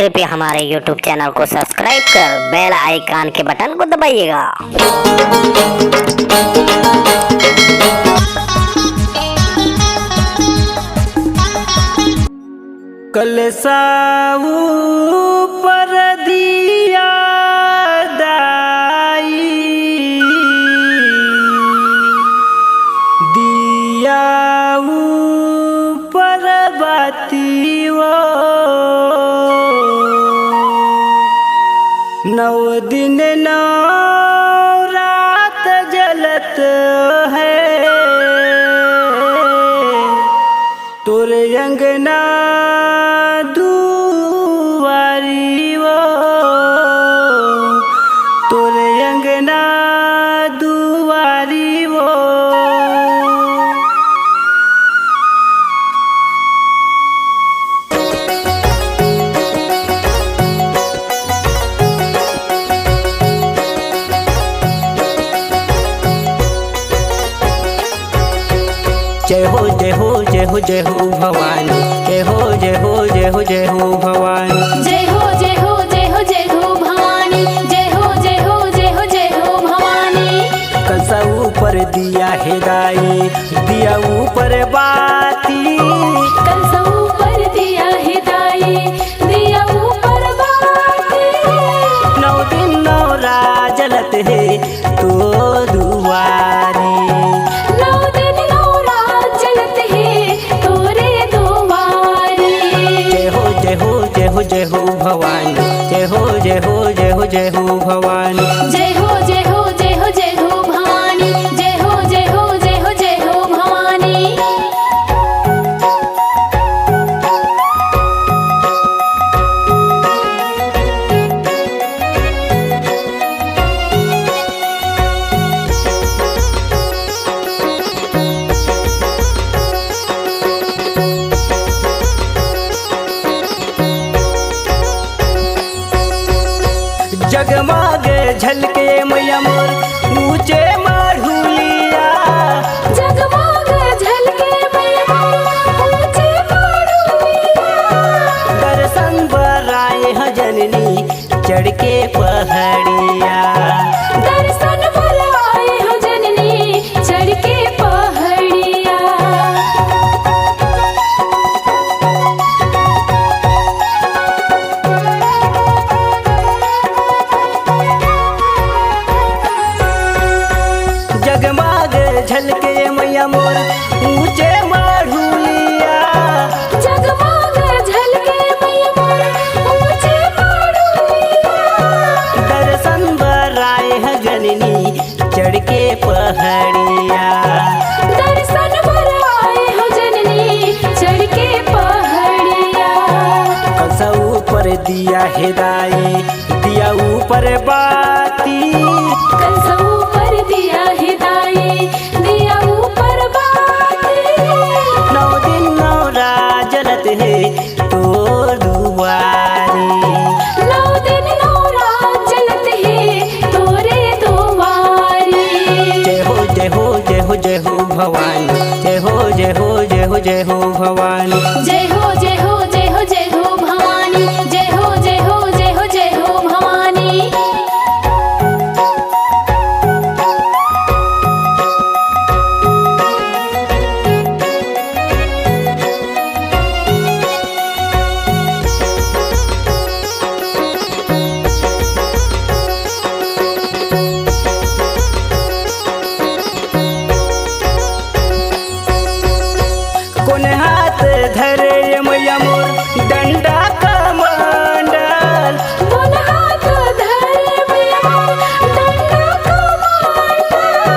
कृपया हमारे YouTube channel को सब्सक्राइब कर बेल आइकन के बटन को दबाइएगा। कलसाऊ पर दिया दाई दियाऊ पर बाती वो 9 दिन 9 रात जलत है तोरे अंगना दुआरी वो तोरे अंगना दुआरी वो जय हो जय हो जय हो जय हो भवानी जय हो जय हो जय हो जय हो भवानी जय हो जय हो जय हो जय हो भवानी जय हो जय हो जय हो जय हो भवानी। कलसा ऊपर दिया है दाई दिया ऊपर बाती कलसा ऊपर दिया है दाई दिया ऊपर बाती 9 दिन 9 रात जलत है तो दुआरी 9 दिन 9 रात जलत है तोरे दुआरी। जय हो जय हो जय हो जय हो भवानी जय हो जय हो जय हो जय हो भवानी जय हो जय हो जय हो जय हो भवानी जय हो जय हो जय हो जय हो भवानी। जगमग झलके मैया मोर ऊंचे माढ़ुलिया जगमग झलके मैया ऊंचे माढ़ुलिया दर्शन बराए ह जननी चढ़ के पहाड़िया दर्शन बुलाए हो जननी चढ़ के पहाड़िया। जगमग झलके मैया मोर ऊंचे माढ़ुलिया जगमग झलके मैया ऊंचे माढ़ुलिया दर्शन बराए ह जननी चढ़ के पहाड़िया दर्शन बुलाए हो जननी चढ़ के पहाड़िया। कलसा ऊपर दिया है दाई दिया ऊपर बाती कलसा ऊपर दिया है दाई दिया ऊपर बाती 9 दिन 9 रात जलत है तो दुआरी 9 दिन 9 रात जलत है तोरे दुआरी। जय हो जय हो जय हो जय हो भवानी जय हो जय हो जय हो जय हो भवानी जय हो जय हो जय हो जय हो भवानी जय हो जय हो जय हो जय हो भवानी। कौन हाथ धरे मैया मोर डंडा कमंडल कौन हाथ धरे मैया डंडा कमंडल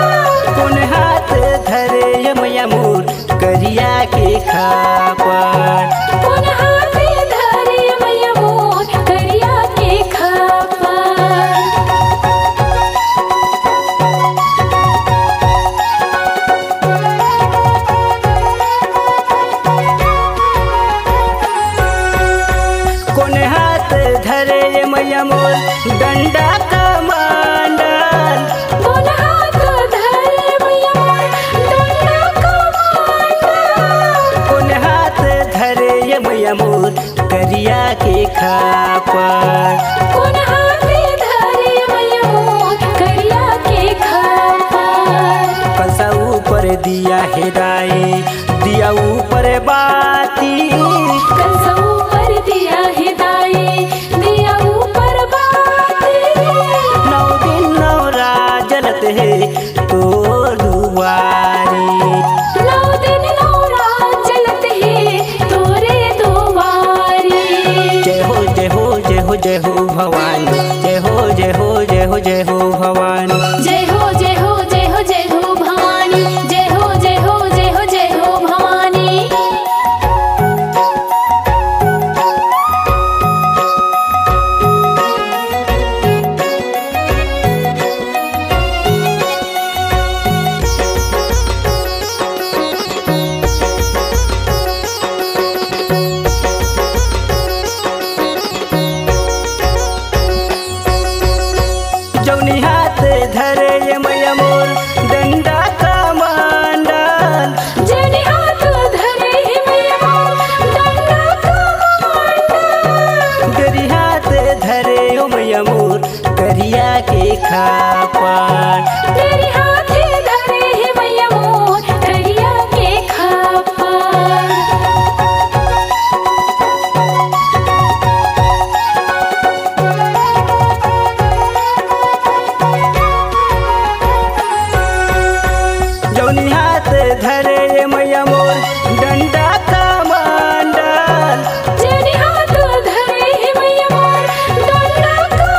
कौन हाथ धरे मैया मोर करिया के खापर कौन हाथ धरे मैया मोर करिया के खापर। कौन हाथ धरे मैया मोर डंडा कमंडल कौन हाथ धरे मैया डंडा कमंडल कौन हाथ धरे मैया मोर करिया के खापर कोन हाथे धरे मैया मोर करिया के खापर कलसा ऊपर दिया हेदाई दिया ऊपर बाती कलसा ऊपर दिया हिदाई दिया ऊपर बाती 9 दिन 9 रात जलत है तो दुआरी 9 दिन 9 रात जलत है तोरे दुआरी जय हो जय हो जय हो जय हो भवानी जय हो जय हो जय हो जय हो भवानी जय हो जय हो जय हो जय हो भवानी जय हो जय हो जय हो जय हो भवानी जौनी हाथ धरे ये मैया मोर डंडा का मंडल जनी हाथ धरे हे मैया मोर डंडा का मंडल गरी हाथ धरे ओ मैया मोर करिया के खापर तेरी हाथे धरे हे मैया मोर करिया के खापर जौनी हाथ धरे ये मैया मोर डंडा का मंडल जनी हाथ धरे हे मैया मोर डंडा का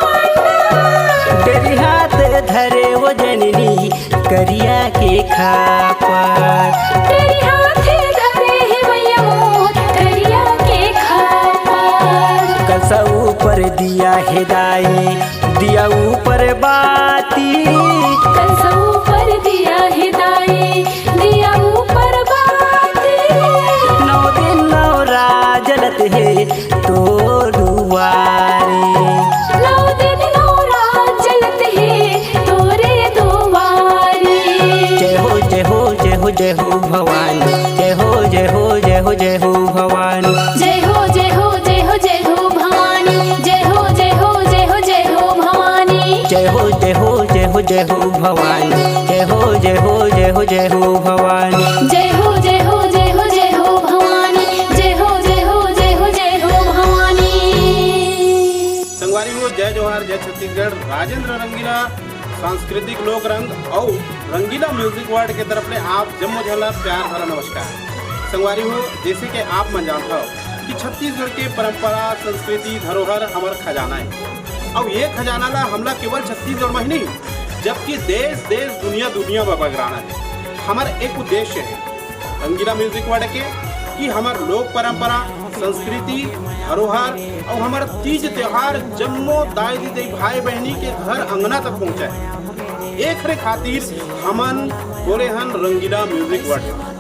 मंडल गरी हाथ धरे वो जननी करिया के खापर तेरी हाथे धरे हे मैया मोर करिया के खापर कलसा ऊपर दिया हेदाई दिया ऊपर बाती कलसा ऊपर दिया हिदाई दिया ऊपर बाती 9 दिन 9 रात जलत है तो दुआरी 9 दिन 9 रात जलत है तोरे दुआरी जय हो जय हो जय हो जय हो भवानी जय हो जय हो जय हो जय हो भवानी जय हो जय हो जय हो जय हो भवानी जय हो जय हो जय हो जय हो भवानी जय हो जय हो जय हो जय हो भवानी जय हो जय हो जय हो जय हो भवानी जय हो जय हो जय हो जय हो भवानी जय हो जय हो जय हो जय हो भवानी संगवारी हो जय जोहार जय छत्तीसगढ़ राजेंद्र रंगीला सांस्कृतिक लोक रंग और रंगीला म्यूजिक वर्ल्ड के तरफ से आप जम्मो झला प्यार भरा नमस्कार संगवारी हो जैसे कि आप मन जानता हो कि छत्तीसगढ़ के परंपरा संस्कृति धरोहर हमार खजाना है और ये खजाना ला हमला केवल छत्तीसगढ़ में ही नहीं जबकि देश देश दुनिया दुनिया में बगराना है हमारा एक उद्देश्य है रंगीला म्यूजिक वर्ल्ड के कि हमार लोक परंपरा संस्कृति धरोहर और हमारा तीज त्योहार जम्मो दाई दीदी भाई बहनी के घर अंगना तक पहुँचाए एक रे खातिर हमन बोले हन रंगीला म्यूजिक वर्ल्ड